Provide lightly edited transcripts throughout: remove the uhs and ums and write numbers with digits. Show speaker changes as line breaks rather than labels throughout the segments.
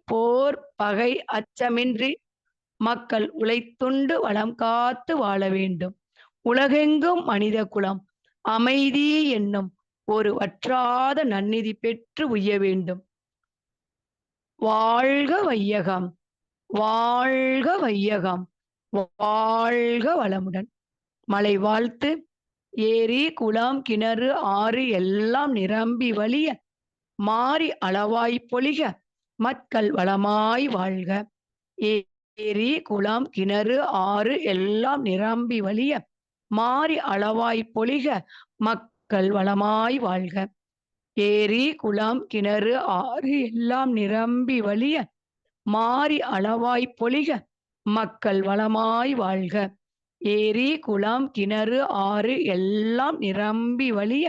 போர் பகை அச்சமின்றி மக்கள் உழைத்துண்டு வளம் காத்து வாழ வேண்டும். உலகெங்கும் மனித குலம் அமைதி என்னும் ஒரு வற்றாத நன்னிதி பெற்று உய்ய வேண்டும். வாழ்க வையகம், வாழ்க வையகம், வாழ்க வளமுடன். மழை வாழ்த்து. ஏரி குளம் கிணறு ஆறு எல்லாம் நிரம்பி வழிய மாறி அளவாய் பொழிக மக்கள் வளமாய் வாழ்க. ஏரி குளம் கிணறு ஆறு எல்லாம் நிரம்பி வழிய மாறி அளவாய் பொழிக மக்கள் வளமாய் வாழ்க. ஏரி குளம் கிணறு ஆறு எல்லாம் நிரம்பி வழிய மாறி அளவாய் பொழிக மக்கள் வளமாய் வாழ்க. ஏரி குளம் கிணறு ஆறு எல்லாம் நிரம்பி வழிய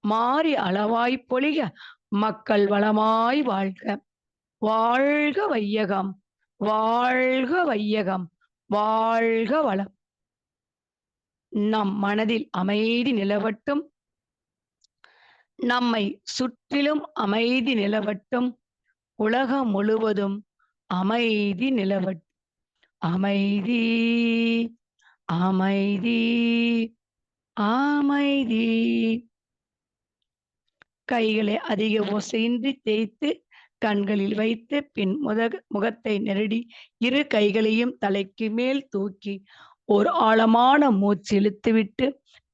மாறி அளவாய் பொழிக மக்கள் வளமாய் வாழ்க. வாழ்க வையகம், வாழ்க வையகம், வாழ்க வளம். நம் மனதில் அமைதி நிலவட்டும். நம்மை சுற்றிலும் அமைதி நிலவட்டும். உலகம் முழுவதும் அமைதி நிலவட்டும். அமைதி, அமைதி, அமைதி. கைகளை அதிக ஓசையின்றி தேய்த்து கண்களில் வைத்து பின் முகத்தை நெருடி இரு கைகளையும் தலைக்கு மேல் தூக்கி ஒரு ஆழமான மூச்சு இழுத்துவிட்டு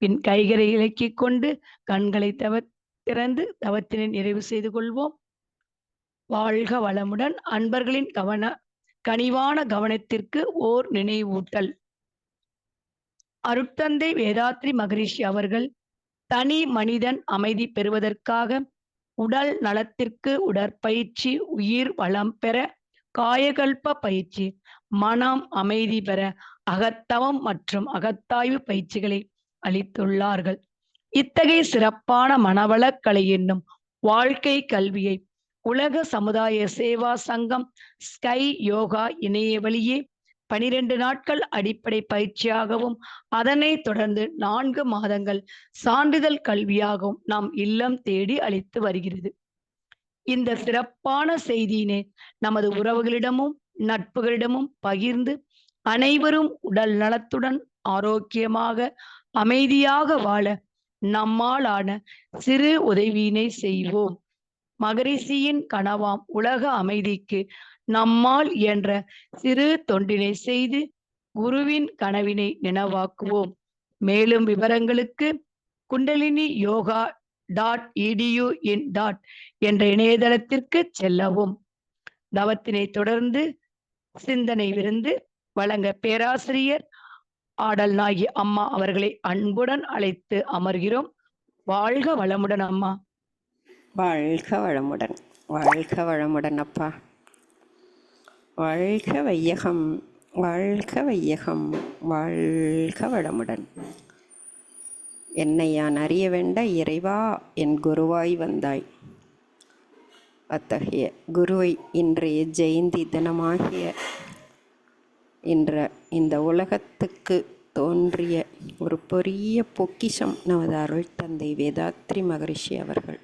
பின் கைகளை இலக்கிக் கொண்டு கண்களை திறந்து தவத்தினை நிறைவு செய்து கொள்வோம். வாழ்க வளமுடன். அன்பர்களின் கனிவான கவனத்திற்கு ஓர் நினைவூட்டல். அருட்தந்தை வேதாத்ரி மகரிஷி அவர்கள் தனி மனிதன் அமைதி பெறுவதற்காக உடல் நலத்திற்கு உடற்பயிற்சி, உயிர் வளம் பெற காயகல்ப பயிற்சி, மனம் அமைதி பெற அகத்தவம் மற்றும் அகத்தாய்வு பயிற்சிகளை அளித்துள்ளார்கள். இத்தகைய சிறப்பான மனவளக்கலை என்னும் வாழ்க்கை கல்வியை உலக சமுதாய சேவா சங்கம் ஸ்கை யோகா இணைய வழியே 12 நாட்கள் அடிப்படை பயிற்சியாகவும் அதனைத் தொடர்ந்து 4 மாதங்கள் சான்றிதழ் கல்வியாகவும் நம் இல்லம் தேடி அளித்து வருகிறது. இந்த சிறப்பான செய்தியினை நமது உறவுகளிடமும் நட்புகளிடமும் பகிர்ந்து அனைவரும் உடல் நலத்துடன் ஆரோக்கியமாக அமைதியாக வாழ நம்மாலான சிறு உதவியினை செய்வோம். மகரிஷியின் கனவாம் உலக அமைதிக்கு நம்மால் என்ற சிறு தொண்டினை செய்து குருவின் கனவினை நினைவாக்குவோம். மேலும் விவரங்களுக்கு குண்டலினி யோகா .edu என்ற இணையதளத்திற்கு செல்லவும். தவத்தினை தொடர்ந்து சிந்தனை விருந்து வழங்க பேராசிரியர் ஆடல் நாயகி அம்மா அவர்களை அன்புடன் அழைத்து அமர்கிறோம். வாழ்க வளமுடன் அம்மா.
வாழ்க வளமுடன், வாழ்க வளமுடன் அப்பா. வாழ்க வையகம், வாழ்க வையகம், வாழ்க வளமுடன். என்னை யான் அறிய வேண்ட இறைவா என் குருவாய் வந்தாய். அத்தகைய குருவை இன்றைய ஜெயந்தி தினமாகிய இந்த உலகத்துக்கு தோன்றிய ஒரு பெரிய பொக்கிஷம் நமது அருள் தந்தை வேதாத்ரி மகரிஷி அவர்கள்.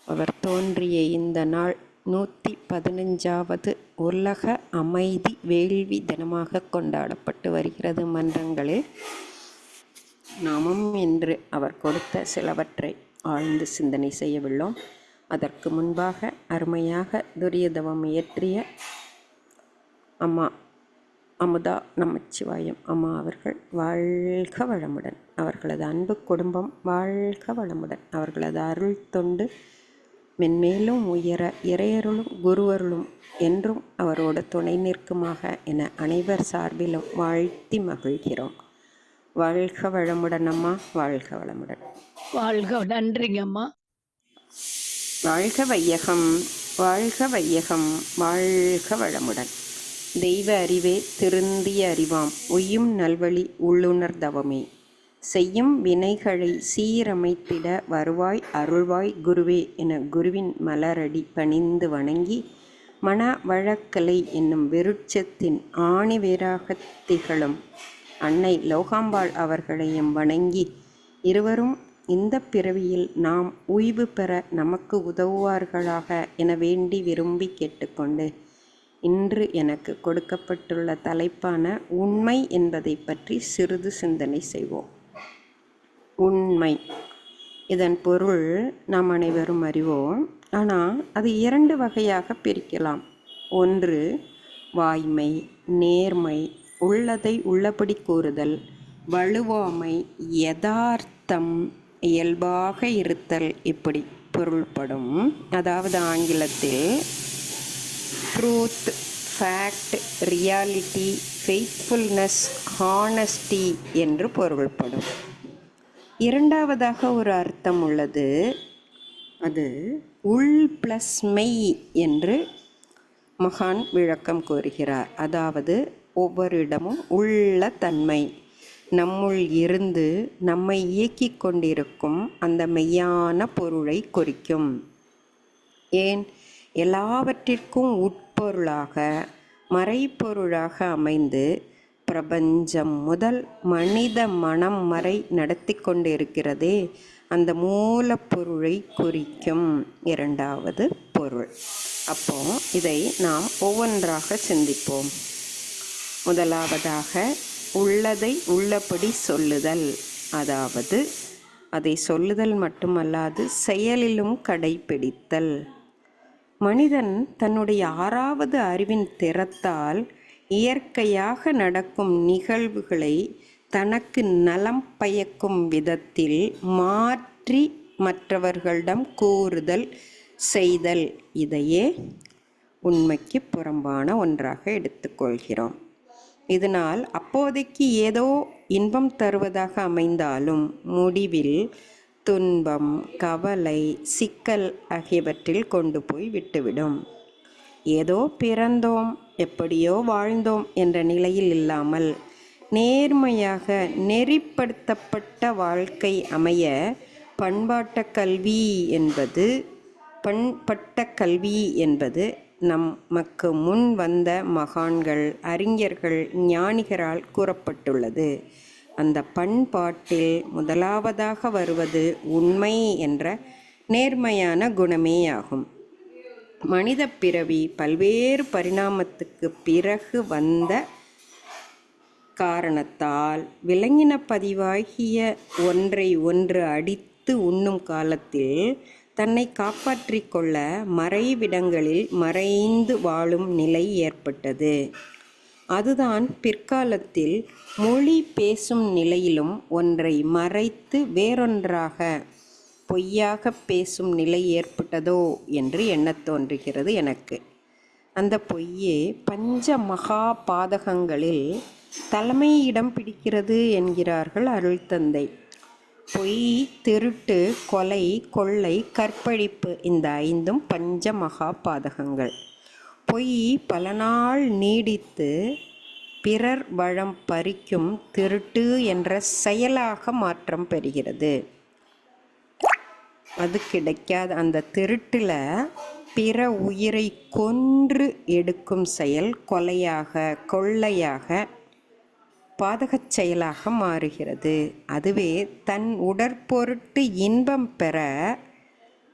அவர் தோன்றிய இந்த நாள் 115வது உலக அமைதி வேள்வி தினமாக கொண்டாடப்பட்டு வருகிறது. மன்றங்களில் நாமும் இன்று அவர் கொடுத்த சிலவற்றை ஆழ்ந்து சிந்தனை செய்யவுள்ளோம். அதற்கு முன்பாக அருமையாக துரியதவம் இயற்றிய அம்மா அமுதா நமச்சிவாயம் அம்மா அவர்கள் வாழ்க வளமுடன். அவர்களது அன்பு குடும்பம் வாழ்க வளமுடன். அவர்களது அருள் தொண்டு மென்மேலும் உயர இறையருளும் குருவருளும் என்றும் அவரோடு துணை நிற்குமாக என அனைவர் சார்பிலும் வாழ்த்தி மகிழ்கிறோம். வாழ்க வளமுடன் அம்மா, வாழ்க வளமுடன்.
வாழ்க. நன்றிங்க அம்மா.
வாழ்க வையகம், வாழ்க வையகம், வாழ்க வளமுடன். தெய்வ அறிவே திருந்திய அறிவாம், உய்யும் நல்வழி உள்ளுணர் தவமே, செய்யும் வினைகளை சீரமைத்திட வருவாய் அருள்வாய் குருவே என குருவின் மலரடி பணிந்து வணங்கி மன வழக்கலை என்னும் விருட்சத்தின் ஆணிவேராகத் திகழும் அன்னை லோகாம்பாள் அவர்களையும் வணங்கி இருவரும் இந்த பிறவியில் நாம் ஓய்வு பெற நமக்கு உதவுவார்களாக என வேண்டி விரும்பி கேட்டுக்கொண்டு இன்று எனக்கு கொடுக்கப்பட்டுள்ள தலைப்பான உண்மை என்பதை பற்றி சிறிது சிந்தனை செய்வோம். உண்மை, இதன் பொருள் நாம் அனைவரும் அறிவோம். ஆனால் அது 2 வகையாக பிரிக்கலாம். ஒன்று வாய்மை, நேர்மை, உள்ளதை உள்ளபடி கூறுதல், வலுவாமை, யதார்த்தம், இயல்பாக இருத்தல், இப்படி பொருள்படும். அதாவது ஆங்கிலத்தில் truth, fact, reality, faithfulness, honesty என்று பொருள்படும். இரண்டாவதாக ஒரு அர்த்தம் உள்ளது. அது உள் ப்ளஸ் மெய் என்று மகான் விளக்கம் கூறுகிறார். அதாவது ஒவ்வொருடமும் உள்ள தன்மை, நம்முள் இருந்து நம்மை இயக்கிக் கொண்டிருக்கும் அந்த மெய்யான பொருளை குறிக்கும். ஏன், எல்லாவற்றிற்கும் உட்பொருளாக மறைப்பொருளாக அமைந்து பிரபஞ்சம் முதல் மனித மனம் வரை நடத்தி கொண்டிருக்கிறதே, அந்த மூலப்பொருளை குறிக்கும் இரண்டாவது பொருள். அப்போ இதை நாம் ஒவ்வொன்றாக சிந்திப்போம். முதலாவதாக உள்ளதை உள்ளபடி சொல்லுதல். அதாவது அதை சொல்லுதல் மட்டுமல்லாது செயலிலும் கடைப்பிடித்தல். மனிதன் தன்னுடைய 6வது அறிவின் திறத்தால் இயற்கையாக நடக்கும் நிகழ்வுகளை தனக்கு நலம் பயக்கும் விதத்தில் மாற்றி மற்றவர்களிடம் கூறுதல் செய்தல், இதையே உண்மைக்கு புறம்பான ஒன்றாக எடுத்துக்கொள்கிறோம். இதனால் அப்போதைக்கு ஏதோ இன்பம் தருவதாக அமைந்தாலும் முடிவில் துன்பம், கவலை, சிக்கல் ஆகியவற்றில் கொண்டு போய் விட்டுவிடும். ஏதோ பிறந்தோம், எப்படியோ வாழ்ந்தோம் என்ற நிலையில் இல்லாமல் நேர்மையாக நெறிப்படுத்தப்பட்ட வாழ்க்கை அமைய பண்பட்ட கல்வி என்பது நமக்கு முன் வந்த மகான்கள், அறிஞர்கள், ஞானிகரால் கூறப்பட்டுள்ளது. அந்த பண்பாட்டில் முதலாவதாக வருவது உண்மை என்ற நேர்மையான குணமேயாகும். மனித பிறவி பல்வேறு பரிணாமத்துக்கு பிறகு வந்த காரணத்தால் விலங்கின பதிவாகிய ஒன்றை ஒன்று அடித்து உண்ணும் காலத்தில் தன்னை காப்பாற்றிக் கொள்ள மறைவிடங்களில் மறைந்து வாழும் நிலை ஏற்பட்டது. அதுதான் பிற்காலத்தில் மொழி பேசும் நிலையிலும் ஒன்றை மறைத்து வேறொன்றாக பொய்யாக பேசும் நிலை ஏற்பட்டதோ என்று எண்ணத் தோன்றுகிறது எனக்கு. அந்த பொய்யே பஞ்ச மகா பாதகங்களில் தலைமையிடம் பிடிக்கிறது என்கிறார்கள் அருள் தந்தை. பொய், திருட்டு, கொலை, கொள்ளை, கற்பழிப்பு, இந்த 5ம் பஞ்ச மகா பாதகங்கள். பொய் பல நாள் நீடித்து பிறர் வளம் பறிக்கும் திருட்டு என்ற செயலாக மாற்றம் பெறுகிறது. அது கிடைக்காத அந்த திருட்டில் பிற உயிரை கொன்று எடுக்கும் செயல் கொலையாக, கொள்ளையாக, பாதகச் செயலாக மாறுகிறது. அதுவே தன் உடற்பொருட்டு இன்பம் பெற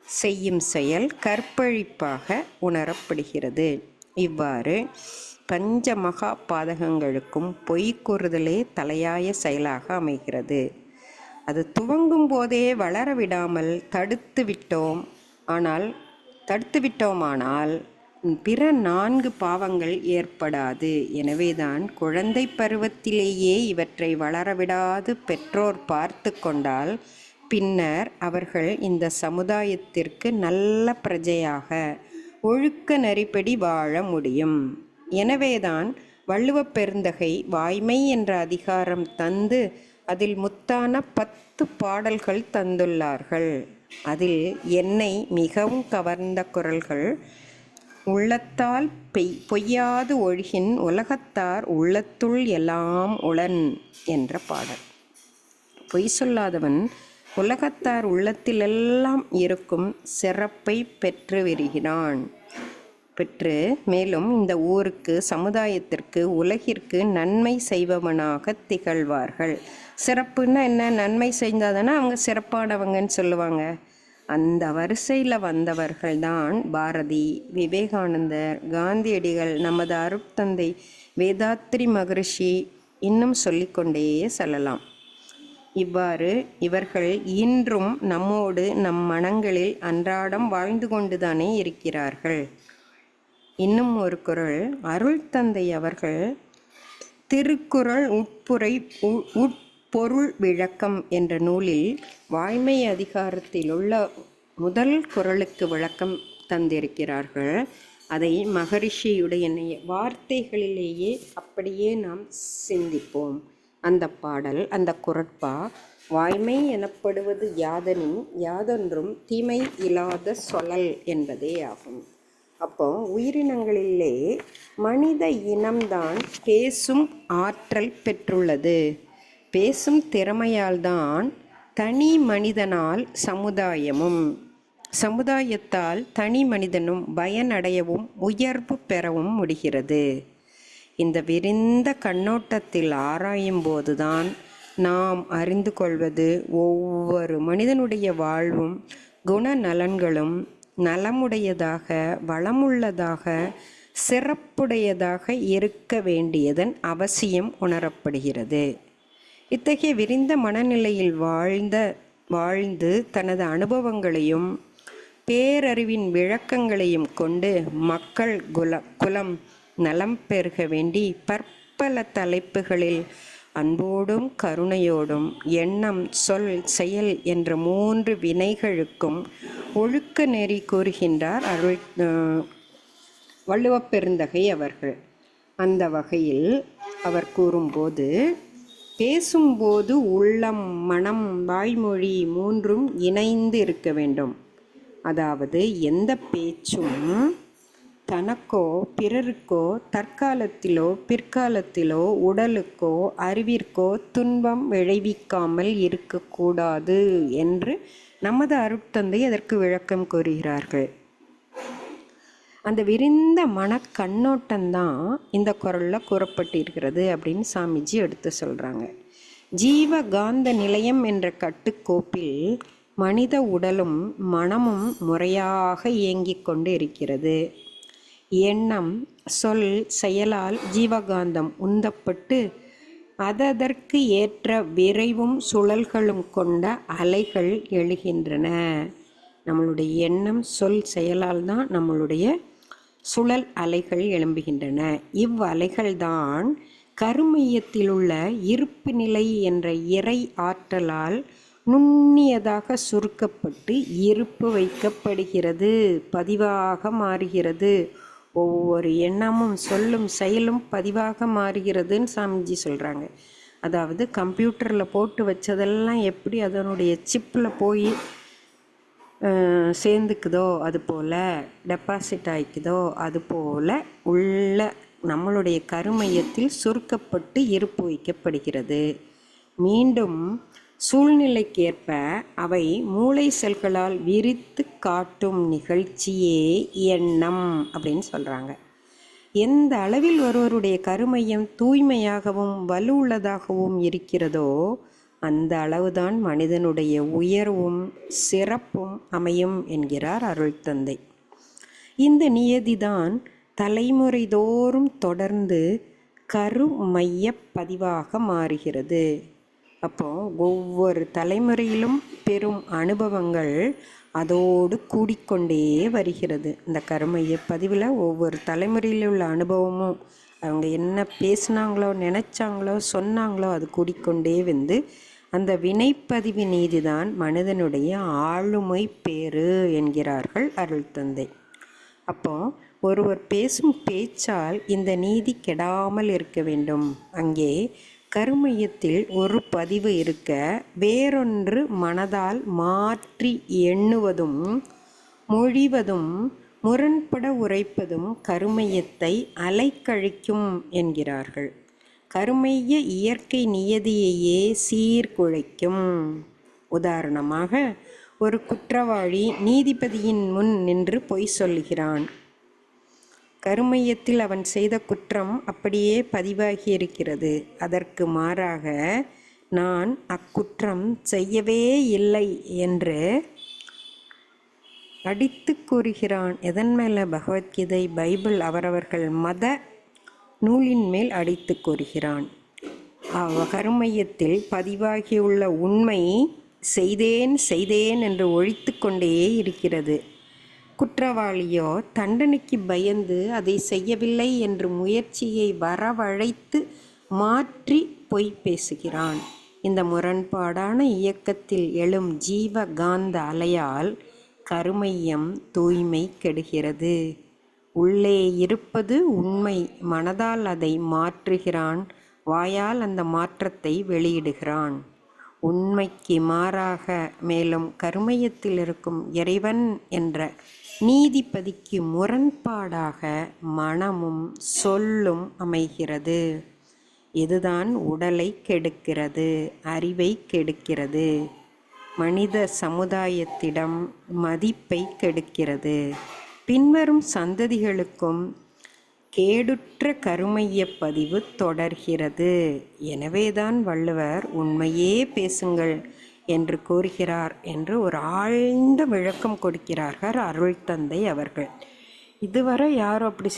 செய்யும் செயல் கற்பழிப்பாக உணரப்படுகிறது. இவ்வாறு பஞ்ச மகா பாதகங்களுக்கும் பொய் கூறுதலே தலையாய செயலாக அமைகிறது. அது துவங்கும் போதே வளர விடாமல் தடுத்து விட்டோமானால் பிற 4 பாவங்கள் ஏற்படாது. எனவேதான் குழந்தை பருவத்திலேயே இவற்றை வளரவிடாது பெற்றோர் பார்த்து கொண்டால் பின்னர் அவர்கள் இந்த சமுதாயத்திற்கு நல்ல பிரஜையாக ஒழுக்க நெறிப்படி வாழ முடியும். எனவேதான் வள்ளுவப் பெருந்தகை வாய்மை என்ற அதிகாரம் தந்து அதில் முத்தான 10 பாடல்கள் தந்துள்ளார்கள். அதில் என்னை மிகவும் கவர்ந்த குறள்கள் உள்ளத்தால் பொய்யாது ஒழுகின் உலகத்தார் உள்ளத்துள் எல்லாம் உளன் என்ற பாடல். பொய் சொல்லாதவன் உலகத்தார் உள்ளத்திலெல்லாம் இருக்கும் சிறப்பை பெற்று வருகிறான். பெற்று மேலும் இந்த ஊருக்கு, சமுதாயத்திற்கு, உலகிற்கு நன்மை செய்பவனாக திகழ்வார்கள். சிறப்புன்னா என்ன? நன்மை செய்தாதானே அவங்க சிறப்பானவங்கன்னு சொல்லுவாங்க. அந்த வரிசையில் வந்தவர்கள் தான் பாரதி, விவேகானந்தர், காந்தியடிகள், நமது அருட்தந்தை வேதாத்ரி மகரிஷி, இன்னும் சொல்லிக்கொண்டே செல்லலாம். இவ்வாறு இவர்கள் இன்றும் நம்மோடு, நம் மனங்களில் அன்றாடம் வாழ்ந்து கொண்டுதானே இருக்கிறார்கள். இன்னும் ஒரு குறள், அருள் தந்தை அவர்கள் திருக்குறள் உட்பொருள் விளக்கம் என்ற நூலில் வாய்மை அதிகாரத்திலுள்ள முதல் குறளுக்கு விளக்கம் தந்திருக்கிறார்கள். அதை மகரிஷியுடைய வார்த்தைகளிலேயே அப்படியே நாம் சிந்திப்போம். அந்த பாடல், அந்த குறட்பா, வாய்மை எனப்படுவது யாதெனின் யாதொன்றும் தீமை இல்லாத சொல்லல் என்பதே ஆகும். அப்போ உயிரினங்களிலே மனித இனம்தான் பேசும் ஆற்றல் பெற்றுள்ளது. பேசும் திறமையால் தான் தனி மனிதனால் சமுதாயமும், சமுதாயத்தால் தனி மனிதனும் பயனடையவும் உயர்வு பெறவும் முடிகிறது. இந்த விரிந்த கண்ணோட்டத்தில் ஆராயும் போதுதான் நாம் அறிந்து கொள்வது, ஒவ்வொரு மனிதனுடைய வாழ்வும் குணநலன்களும் நலமுடையதாக, வளமுள்ளதாக, சிறப்புடையதாக இருக்க வேண்டியதன் அவசியம் உணரப்படுகிறது. இத்தகைய விரிந்த மனநிலையில் வாழ்ந்து தனது அனுபவங்களையும் பேரறிவின் விளக்கங்களையும் கொண்டு மக்கள் குலம் நலம் பெருக வேண்டி பற்பல தலைப்புகளில் அன்போடும் கருணையோடும் எண்ணம், சொல், செயல் என்ற 3 வினைகளுக்கும் ஒழுக்க நெறி கூறுகின்றார் வள்ளுவப் பெருந்தகை அவர்கள். அந்த வகையில் அவர் கூறும்போது, பேசும்போது உள்ளம், மனம், வாய்மொழி 3ம் இணைந்து இருக்க வேண்டும். அதாவது எந்த பேச்சும் தனக்கோ பிறருக்கோ தற்காலத்திலோ பிற்காலத்திலோ உடலுக்கோ அறிவிற்கோ துன்பம் விளைவிக்காமல் இருக்கக்கூடாது என்று நமது அருட்தந்தை அதற்கு விளக்கம் கூறுகிறார்கள். அந்த விரிந்த மனக்கண்ணோட்டம்தான் இந்த குறளில் கூறப்பட்டிருக்கிறது அப்படின்னு சாமிஜி எடுத்து சொல்கிறாங்க. ஜீவகாந்த நிலையம் என்ற கட்டுக்கோப்பில் மனித உடலும் மனமும் முறையாக இயங்கிக் கொண்டு இருக்கிறது. எண்ணம், சொல், செயலால் ஜீவகாந்தம் உந்தப்பட்டு அதற்கு ஏற்ற விரைவும் சுழல்களும் கொண்ட அலைகள் எழுகின்றன. நம்மளுடைய எண்ணம், சொல், செயலால் தான் நம்மளுடைய சுழல் அலைகள் எழும்புகின்றன. இவ்வலைகள்தான் கருமையத்தில் உள்ள இருப்பு நிலை என்ற இறை ஆற்றலால் நுண்ணியதாக சுருக்கப்பட்டு இருப்பு வைக்கப்படுகிறது, பதிவாக மாறுகிறது. ஒவ்வொரு எண்ணமும், சொல்லும், செயலும் பதிவாக மாறுகிறதுன்னு சாமிஜி சொல்கிறாங்க. அதாவது கம்ப்யூட்டரில் போட்டு வச்சதெல்லாம் எப்படி அதனுடைய சிப்பில் போய் சேர்ந்துக்குதோ, அது போல் டெபாசிட் ஆகிக்குதோ, அது போல் உள்ள நம்மளுடைய கருமையத்தில் சுருக்கப்பட்டு இருப்பு வைக்கப்படுகிறது. மீண்டும் சூழ்நிலைக்கேற்ப அவை மூளை செல்களால் விரித்து காட்டும் நிகழ்ச்சியே எண்ணம் அப்படின்னு சொல்கிறாங்க. எந்த அளவில் ஒருவருடைய கருமையம் தூய்மையாகவும் வலுவுள்ளதாகவும் இருக்கிறதோ அந்த அளவுதான் மனிதனுடைய உயர்வும் சிறப்பும் அமையும் என்கிறார் அருள்தந்தை. இந்த நியதிதான் தலைமுறை தோறும் தொடர்ந்து கருமைய பதிவாக மாறுகிறது. அப்போ ஒவ்வொரு தலைமுறையிலும் பெரும் அனுபவங்கள் அதோடு கூடிக்கொண்டே வருகிறது. இந்த கருமைய பதிவில் ஒவ்வொரு தலைமுறையில் உள்ள அனுபவமும், அவங்க என்ன பேசினாங்களோ, நினச்சாங்களோ, சொன்னாங்களோ, அது கூடிக்கொண்டே வந்து அந்த வினைப்பதிவு நீதிதான் மனிதனுடைய ஆளுமை பேறு என்கிறார்கள் அருள்தந்தை. அப்போ ஒருவர் பேசும் பேச்சால் இந்த நீதி கெடாமல் இருக்க வேண்டும். அங்கே கருமையத்தில் ஒரு பதிவு இருக்க வேறொன்று மனதால் மாற்றி எண்ணுவதும் மொழிவதும் முரண்பட உரைப்பதும் கருமையத்தை அலைக்கழிக்கும் என்கிறார்கள். கருமைய இயற்கை நியதியையே சீர்குலைக்கும். உதாரணமாக, ஒரு குற்றவாளி நீதிபதியின் முன் நின்று பொய் சொல்லுகிறான். கருமையத்தில் அவன் செய்த குற்றம் அப்படியே பதிவாகியிருக்கிறது. அதற்கு மாறாக நான் அக்குற்றம் செய்யவே இல்லை என்று அடித்து கூறுகிறான். எதன் மேலே? பகவத்கீதை, பைபிள், அவரவர்கள் மத நூலின் மேல் அடித்து கூறுகிறான். கருமையத்தில் பதிவாகியுள்ள உண்மை செய்தேன் செய்தேன் என்று ஒழித்து கொண்டே இருக்கிறது. குற்றவாளியோ தண்டனைக்கு பயந்து அதை செய்யவில்லை என்று முயற்சியை வரவழைத்து மாற்றி பொய் பேசுகிறான். இந்த முரண்பாடான இயக்கத்தில் எழும் ஜீவ காந்த அலையால் கருமையம் தூய்மை கெடுகிறது. உள்ளே இருப்பது உண்மை. மனதால் அதை மாற்றுகிறான். வாயால் அந்த மாற்றத்தை வெளியிடுகிறான். உண்மைக்கு மாறாக மேலும் கருமையத்தில் இருக்கும் இறைவன் என்ற நீதிபதிக்கு முரண்பாடாக மனமும் சொல்லும் அமைகிறது. இதுதான் உடலை கெடுக்கிறது, அறிவை கெடுக்கிறது, மனித சமுதாயத்திடம் மதிப்பை கெடுக்கிறது. பின்வரும் சந்ததிகளுக்கும் கேடுற்ற கருமைய பதிவு தொடர்கிறது. எனவேதான் வள்ளுவர் உண்மையே பேசுங்கள் என்று கூறுகிறார் என்று ஒரு ஆழ்ந்த விளக்கம் கொடுக்கிறார்கள் அருள் தந்தை அவர்கள். இதுவரை யாரும் அப்படி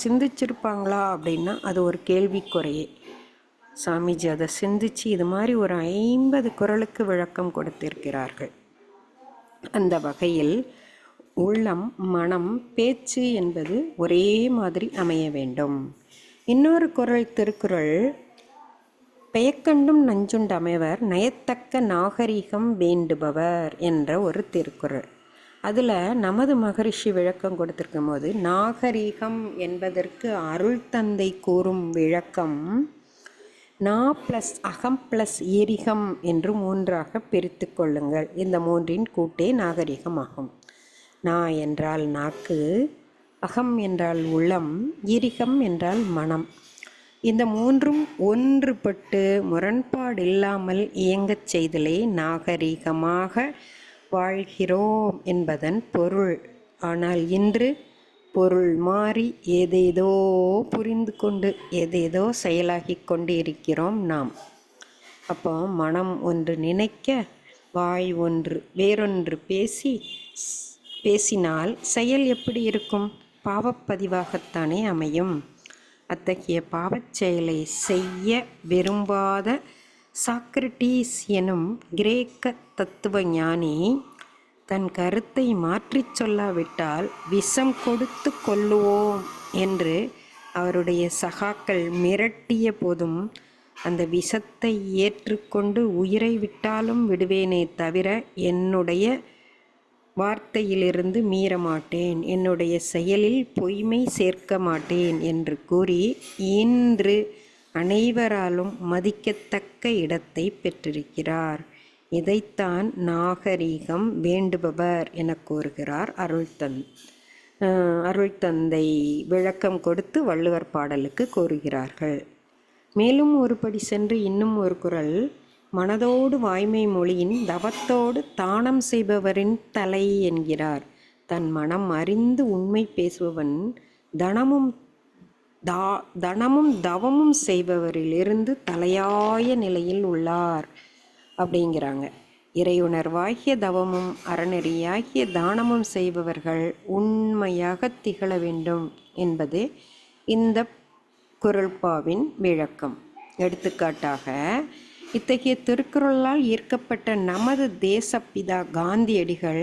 சிந்திச்சிருப்பாங்களா அப்படின்னா அது ஒரு கேள்விக்குறையே. சாமிஜி அதை சிந்திச்சு இது மாதிரி ஒரு 50 குறளுக்கு விளக்கம் கொடுத்திருக்கிறார்கள். அந்த வகையில் உள்ளம், மனம், பேச்சு என்பது ஒரே மாதிரி அமைய வேண்டும். இன்னொரு குறள் திருக்குறள், பெயக்கண்டும் நஞ்சுண்டு அமைவர் நயத்தக்க நாகரிகம் வேண்டுபவர் என்ற ஒரு திருக்குறள். அதில் நமது மகரிஷி விளக்கம் கொடுத்திருக்கும் போது நாகரிகம் என்பதற்கு அருள் தந்தை கூறும் விளக்கம் நா ப்ளஸ் அகம் ப்ளஸ் ஈரிகம் என்று 3ஆக பிரித்து கொள்ளுங்கள். இந்த 3இன் கூட்டே நாகரிகம் ஆகும். நா என்றால் நாக்கு, அகம் என்றால் உள்ளம், ஈரிகம் என்றால் மனம். இந்த 3ம் ஒன்றுபட்டு முரண்பாடு இல்லாமல் இயங்கச் செய்தலே நாகரிகமாக வாழ்கிறோம் என்பதன் பொருள். ஆனால் இன்று பொருள் மாறி ஏதேதோ புரிந்து கொண்டு ஏதேதோ செயலாகி கொண்டு இருக்கிறோம் நாம். அப்போ மனம் ஒன்று நினைக்க, வாய் ஒன்று வேறொன்று பேசினால் செயல் எப்படி இருக்கும்? பாவப்பதிவாகத்தானே அமையும். அத்தகைய பாவச் செயலை செய்ய விரும்பாத சாக்ரட்டீஸ் எனும் கிரேக்க தத்துவ ஞானி தன் கருத்தை மாற்றிச் சொல்லாவிட்டால் விஷம் கொடுத்து கொல்லுவோம் என்று அவருடைய சகாக்கள் மிரட்டிய போதும் அந்த விஷத்தை ஏற்றுக்கொண்டு உயிரை விட்டாலும் விடுவேனே தவிர என்னுடைய வார்த்தையிலிருந்து மீற மாட்டேன், என்னுடைய செயலில் பொய்மை சேர்க்க மாட்டேன் என்று கூறி இன்று அனைவராலும் மதிக்கத்தக்க இடத்தை பெற்றிருக்கிறார். இதைத்தான் நாகரிகம் வேண்டுபவர் என கூறுகிறார் அருள் தந்தை விளக்கம் கொடுத்து வள்ளுவர் பாடலுக்கு கூறுகிறார்கள். மேலும் ஒருபடி சென்று இன்னும் ஒரு குறள், மனதோடு வாய்மை மொழியின் தவத்தோடு தானம் செய்பவரின் தலை என்கிறார். தன் மனம் அறிந்து உண்மை பேசுபவன் தனமும் தவமும் செய்பவரிலிருந்து தலையாய நிலையில் உள்ளார் அப்படிங்கிறாங்க. இறையுணர்வாகிய தவமும் அறநெறியாகிய தானமும் செய்பவர்கள் உண்மையாக திகழ வேண்டும் என்பது இந்த குறள்பாவின் விளக்கம். எடுத்துக்காட்டாக, இத்தகைய திருக்குறளால் ஈர்க்கப்பட்ட நமது தேசப்பிதா காந்தியடிகள்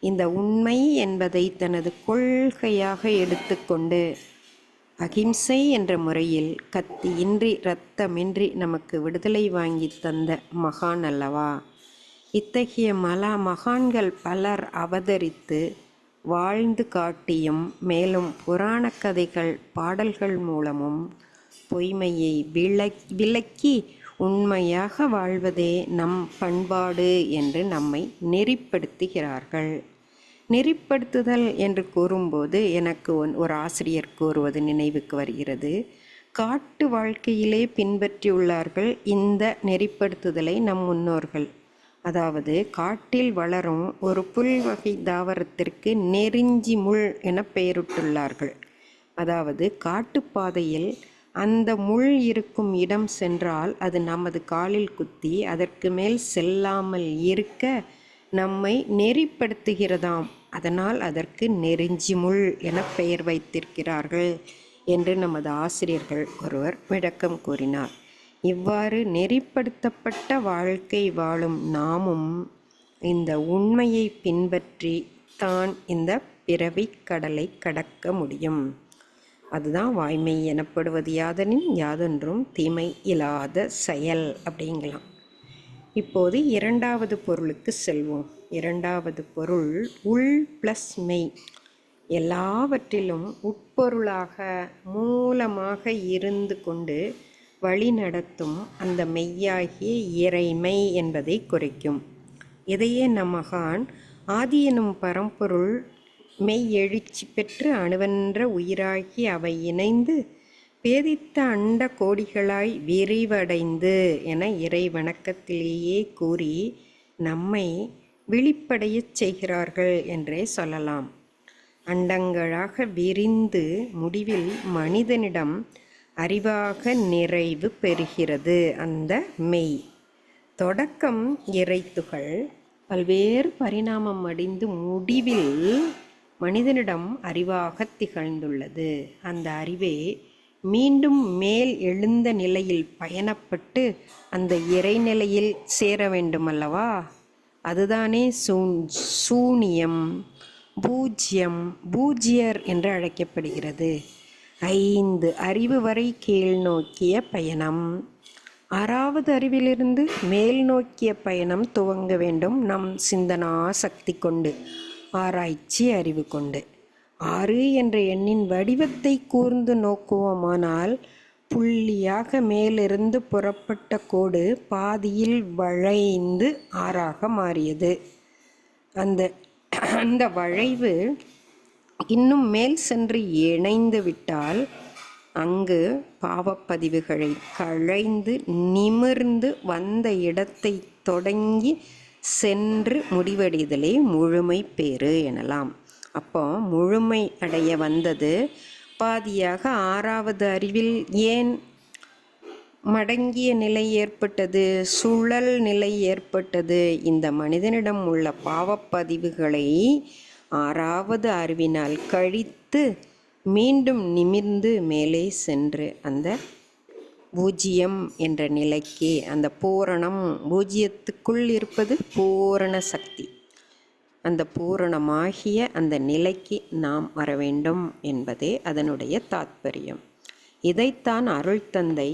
இந்த உண்மை என்பதை தனது கொள்கையாக எடுத்துக்கொண்டு அகிம்சை என்ற முறையில் கத்தியின்றி இரத்தமின்றி நமக்கு விடுதலை வாங்கி தந்த மகான் அல்லவா. இத்தகைய மகான்கள் பலர் அவதரித்து வாழ்ந்து காட்டியும் மேலும் புராண கதைகள் பாடல்கள் மூலமும் பொய்மையை விலக்கி உண்மையாக வாழ்வதே நம் பண்பாடு என்று நம்மை நெறிப்படுத்துகிறார்கள். நெறிப்படுத்துதல் என்று கூறும்போது எனக்கு ஒரு ஆசிரியர் கூறுவது நினைவுக்கு வருகிறது. காட்டு வாழ்க்கையிலே பின்பற்றியுள்ளார்கள் இந்த நெறிப்படுத்துதலை நம் முன்னோர்கள். அதாவது காட்டில் வளரும் ஒரு புல் வகை தாவரத்திற்கு நெருஞ்சி முள் என பெயரிட்டுள்ளார்கள். அதாவது காட்டுப்பாதையில் அந்த முள் இருக்கும் இடம் சென்றால் அது நமது காலில் குத்தி அதற்கு மேல் செல்லாமல் இருக்க நம்மை நெறிப்படுத்துகிறதாம். அதனால் அதற்கு நெருஞ்சி முள் என பெயர் வைத்திருக்கிறார்கள் என்று நமது ஆசிரியர்கள் ஒருவர் விளக்கம் கூறினார். இவ்வாறு நெறிப்படுத்தப்பட்ட வாழ்க்கை வாழும் நாமும் இந்த உண்மையை பின்பற்றி தான் இந்த பிறவிக் கடலை கடக்க முடியும். அதுதான் வாய்மை எனப்படுவது யாதெனின் யாதொன்றும் தீமை இல்லாத செயல் அப்படிங்கலாம். இப்போது இரண்டாவது பொருளுக்கு செல்வோம். இரண்டாவது பொருள் உள் ப்ளஸ் மெய். எல்லாவற்றிலும் உட்பொருளாக மூலமாக இருந்து கொண்டு வழி நடத்தும் அந்த மெய்யாகிய இறைமை என்பதை குறிக்கும். இதையே நம் மகான் ஆதி எனும் பரம்பொருள் மெய் எழுச்சி பெற்று அணுவென்ற உயிராகி அவை இணைந்து பேதித்த அண்ட கோடிகளாய் விரிவடைந்து என இறை வணக்கத்திலேயே கூறி நம்மை விழிப்படையச் செய்கிறார்கள் என்றே சொல்லலாம். அண்டங்களாக விரிந்து முடிவில் மனிதனிடம் அறிவாக நிறைவு பெறுகிறது அந்த மெய். தொடக்கம் இறைத்துகள் பல்வேறு பரிணாமம் அடைந்து முடிவில் மனிதனிடம் அறிவாக திகழ்ந்துள்ளது. அந்த அறிவே மீண்டும் மேல் எழுந்த நிலையில் பயணப்பட்டு அந்த இறைநிலையில் சேர வேண்டுமல்லவா? அதுதானே சூனியம், பூஜ்யம், பூஜ்யர் என்று அழைக்கப்படுகிறது. 5 அறிவு வரை கீழ் நோக்கிய பயணம். 6வது அறிவிலிருந்து மேல் நோக்கிய பயணம் துவங்க வேண்டும். நம் சிந்தனா சக்தி கொண்டு, ஆராய்ச்சி அறிவு கொண்டு 6 என்ற எண்ணின் வடிவத்தை கூர்ந்து நோக்குவோமானால் புள்ளியாக மேலிருந்து புறப்பட்ட கோடு பாதியில் வளைந்து 6ஆக மாறியது. அந்த வளைவு இன்னும் மேல் சென்று இணைந்து விட்டால் அங்கு பாவப்பதிவுகளை களைந்து நிமிர்ந்து வந்த இடத்தை தொடங்கி சென்று முடிவடைதலே முழுமை பேறு எனலாம். அப்போ முழுமை அடைய வந்தது பாதியாக 6வது அறிவில் ஏன் மடங்கிய நிலை ஏற்பட்டது, சுழல் நிலை ஏற்பட்டது? இந்த மனிதனிடம் உள்ள பாவப்பதிவுகளை 6வது அறிவினால் கழித்து மீண்டும் நிமிர்ந்து மேலே சென்று அந்த பூஜ்யம் என்ற நிலைக்கு, அந்த பூரணம், பூஜ்யத்துக்குள் இருப்பது பூரண சக்தி, அந்த பூரணமாகிய அந்த நிலைக்கு நாம் வர வேண்டும் என்பதே அதனுடைய தாத்பரியம். இதைத்தான் அருள் தந்தை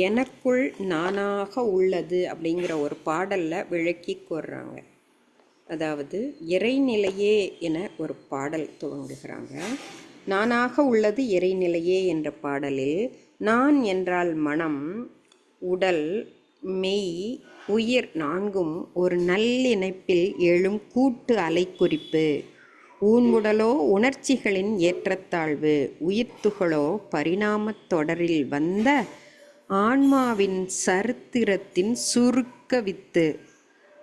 எனக்குள் நானாக உள்ளது அப்படிங்கிற ஒரு பாடலில் விளக்கி கூறுறாங்க. அதாவது இறைநிலையே என ஒரு பாடல் துவங்குகிறாங்க. நானாக உள்ளது இறைநிலையே என்ற பாடலில் நான் என்றால் மனம், உடல், மெய், உயிர் 4ம் ஒரு நல்லிணைப்பில் எழும் கூட்டு அலைக்குறிப்பு. ஊன்குடலோ உணர்ச்சிகளின் ஏற்றத்தாழ்வு, உயிர்த்துகளோ பரிணாமத் தொடரில் வந்த ஆன்மாவின் சரித்திரத்தின் சுருக்க வித்து.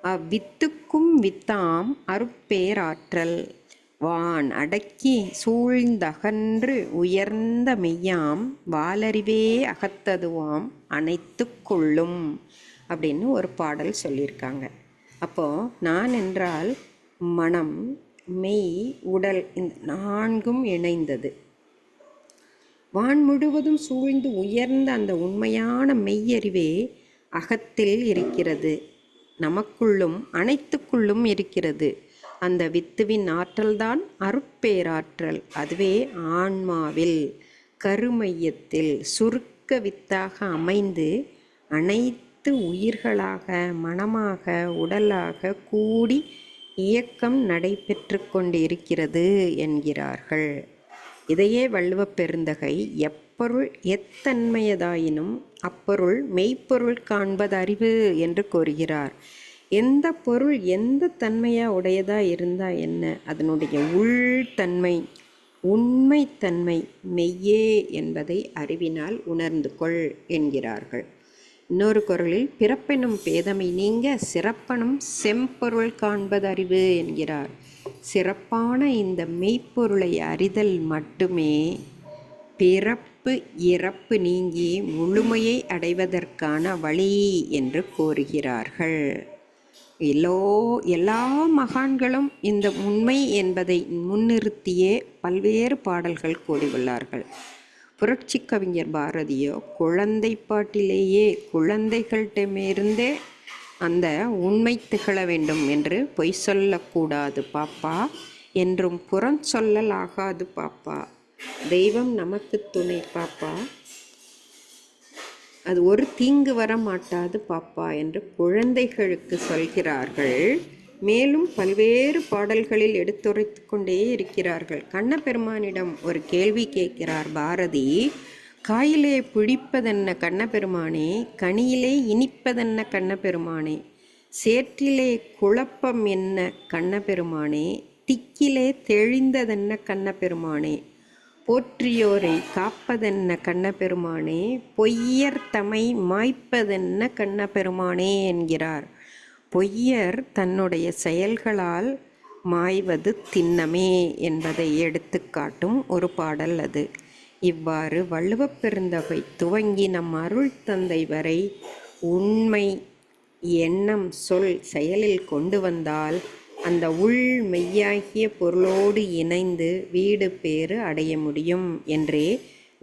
அவ்வித்துக்கும் வித்தாம் அருட்பேராற்றல். வான் அடக்கி சூழ்ந்தகன்று உயர்ந்த மெய்யாம் வாலறிவே அகத்ததுவாம் அனைத்து கொள்ளும் அப்படின்னு ஒரு பாடல் சொல்லியிருக்காங்க. அப்போது நான் என்றால் மனம், மெய், உடல், இந்த 4ம் இணைந்தது. வான் முழுவதும் சூழ்ந்து உயர்ந்த அந்த உண்மையான மெய்யறிவே அகத்தில் இருக்கிறது, நமக்குள்ளும் அனைத்துக்குள்ளும் இருக்கிறது. அந்த வித்துவின் ஆற்றல்தான் அருட்பேராற்றல். அதுவே ஆன்மாவில் கருமையத்தில் சுருக்க வித்தாக அமைந்து அனைத்து உயிர்களாக, மனமாக, உடலாக கூடி இயக்கம் நடைபெற்று கொண்டிருக்கிறது என்கிறார்கள். இதையே வள்ளுவப் பெருந்தகை எப்பொருள் எத்தன்மையதாயினும் அப்பொருள் மெய்ப்பொருள் காண்பது அறிவு என்று கூறுகிறார். எந்த பொருள் எந்த தன்மையாக உடையதாக இருந்தால் என்ன, அதனுடைய உள்தன்மை, உண்மைத்தன்மை மெய்யே என்பதை அறிவினால் உணர்ந்து கொள் என்கிறார்கள். இன்னொரு குறளில் பிறப்பெனும் பேதமை நீங்க சிறப்பனும் செம்பொருள் காண்பது அறிவு என்கிறார். சிறப்பான இந்த மெய்ப்பொருளை அறிதல் மட்டுமே பிறப்பு இறப்பு நீங்கி முழுமையை அடைவதற்கான வழி என்று கூறுகிறார்கள். எல்லா மகான்களும் இந்த உண்மை என்பதை முன்னிறுத்தியே பல்வேறு பாடல்கள் கூறியுள்ளார்கள். புரட்சி கவிஞர் பாரதியோ குழந்தை பாட்டிலேயே குழந்தைகளிடமிருந்தே அந்த உண்மை திகழ வேண்டும் என்று பொய் சொல்லக்கூடாது பாப்பா, என்றும் புறம் சொல்லல் ஆகாது பாப்பா, தெய்வம் நமக்கு துணை பாப்பா, அது ஒரு தீங்கு வர மாட்டாது பாப்பா என்று குழந்தைகளுக்கு சொல்கிறார்கள். மேலும் பல்வேறு பாடல்களில் எடுத்துரைத்து கொண்டே இருக்கிறார்கள். கண்ணபெருமானிடம் ஒரு கேள்வி கேட்கிறார் பாரதி. காயிலே பிடிப்பதென்ன கண்ணபெருமானே, கனியிலே இனிப்பதென்ன கண்ணபெருமானே, சேற்றிலே குழப்பம் என்ன கண்ணபெருமானே, திக்கிலே தெளிந்ததென்ன கண்ணபெருமானே, போற்றியோரை காப்பதென்ன கண்ணபெருமானே, பொய்யர் தமை மாய்ப்பதென்ன கண்ணபெருமானே என்கிறார். பொய்யர் தன்னுடைய செயல்களால் மாய்வது திண்ணமே என்பதை எடுத்து காட்டும் ஒரு பாடல் அது. இவ்வாறு வள்ளுவப் பெருந்தகை துவங்கி நம் அருள் தந்தை வரை உண்மை எண்ணம் சொல் செயலில் கொண்டு வந்தால் அந்த உள் மெய்யாகிய பொருளோடு இணைந்து வீடு பேறு அடைய முடியும் என்றே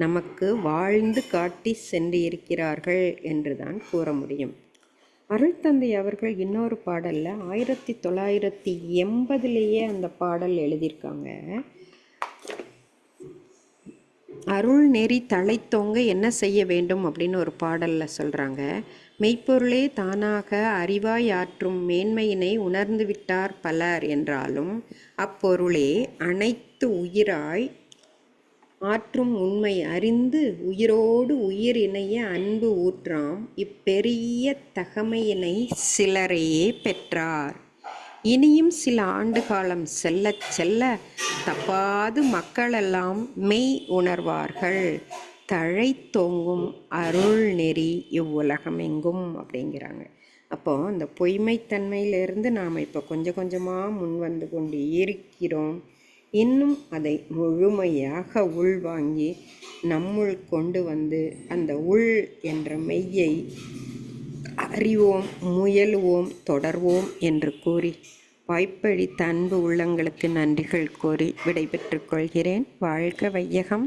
நமக்கு வாழ்ந்து காட்டி சென்றிருக்கிறார்கள் என்றுதான் கூற முடியும். அருள்தந்தை அவர்கள் இன்னொரு பாடல்ல 1980 அந்த பாடல் எழுதியிருக்காங்க. அருள் நெறி தழைத்தோங்க என்ன செய்ய வேண்டும் அப்படின்னு ஒரு பாடல்ல சொல்றாங்க. மெய்ப்பொருளே தானாக அறிவாய் ஆற்றும் மேன்மையினை உணர்ந்து விட்டார் பலர் என்றாலும் அப்பொருளே அனைத்து உயிராய் ஆற்றும் உண்மை அறிந்து உயிரோடு உயிர் இணைய அன்பு ஊற்றாம் இப்பெரிய தகமையினை சிலரையே பெற்றார். இனியும் சில ஆண்டு காலம் செல்ல செல்ல தப்பாது மக்களெல்லாம் மெய் உணர்வார்கள். தழைத்தோங்கும் அருள் நெறி இவ்வுலகமெங்கும் அப்படிங்கிறாங்க. அப்போ அந்த பொய்மைத்தன்மையிலிருந்து நாம் இப்போ கொஞ்சம் கொஞ்சமாக முன் வந்து கொண்டு இருக்கிறோம். இன்னும் அதை முழுமையாக உள்வாங்கி நம்முள் கொண்டு வந்து அந்த உள் என்ற மெய்யை அறிவோம், முயலுவோம், தொடர்வோம் என்று கூறி வாய்ப்பளித்த அன்பு உள்ளங்களுக்கு நன்றிகள் கூறி விடைபெற்றுக் கொள்கிறேன். வாழ்க வையகம்,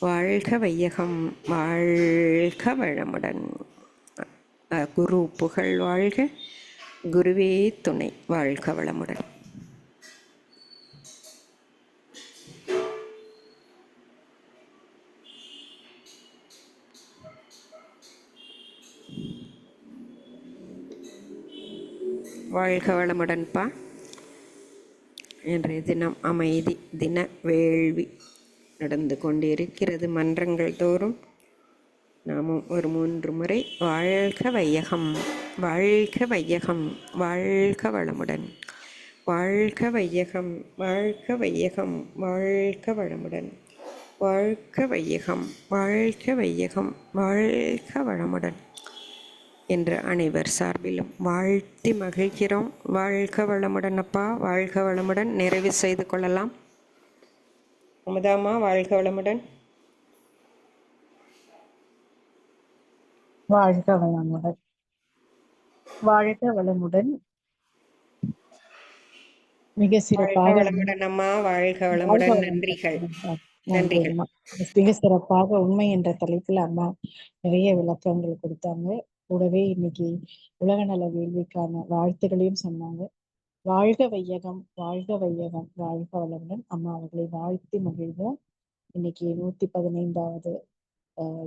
வாழ்க வையகம், வாழ்க வளமுடன். குரு புகழ் வாழ்க, குருவே துணை. வாழ்க வளமுடன். வாழ்க வளமுடன்ப்பா. இன்றைய தினம் அமைதி தின வேள்வி நடந்து கொண்டிருக்கிறது மன்றங்கள் தோறும். நாமும் ஒரு 3 முறை வாழ்க வையகம், வாழ்க வையகம், வாழ்க வளமுடன், வாழ்க வையகம், வாழ்க வையகம், வாழ்க வளமுடன், வாழ்க வையகம், வாழ்க வையகம், வாழ்க வளமுடன் என்று அனைவர் சார்பிலும் வாழ்த்தி மகிழ்கிறோம். வாழ்க வளமுடன் அப்பா, வாழ்க வளமுடன். நிறைவு செய்து கொள்ளலாம். அமுதாமா, வாழ்க வளமுடன்.
வாழ்க வளமுடன், வாழ்க வளமுடன். மிக சிறப்பாக
வளமுடன் அம்மா, வாழ்க வளமுடன். நன்றிகள், நன்றிகள்.
மிக சிறப்பாக உண்மை என்ற தலைப்பில் அம்மா நிறைய விளக்கங்கள் கொடுத்தாங்க. கூடவே இன்னைக்கு உலக நல வேள்விக்கான வாழ்த்துக்களையும் சொன்னாங்க. வாழ்க வையகம், வாழ்க வையகம், வாழ்க வளமுடன். அம்மா அவர்களை வாழ்த்தி மகிழ்வோம். இன்னைக்கு 115வது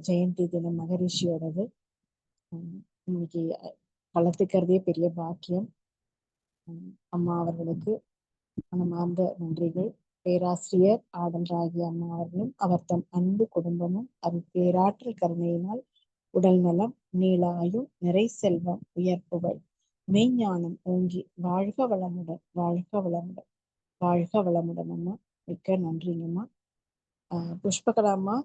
ஜெயந்தி தினம் மகரிஷியோடது. இன்னைக்கு கலத்துக்கிறதே பெரிய பாக்கியம். அம்மா அவர்களுக்கு மனமார்ந்த நன்றிகள். பேராசிரியர் ஆடன்ராகி அம்மா அவர்களும் அவர் தம் அன்பு குடும்பமும் அவர் பேராற்றல் கருணையினால் உடல் நலம், நீளாயு, நிறை செல்வம், உயர்ப்புகள், மெய்ஞானம் ஓங்கி வாழ்க வளமுடன், வாழ்க வளமுடன், வாழ்க வளமுடன். அம்மா மிக்க நன்றிங்கம்மா. புஷ்பகலாம்மா,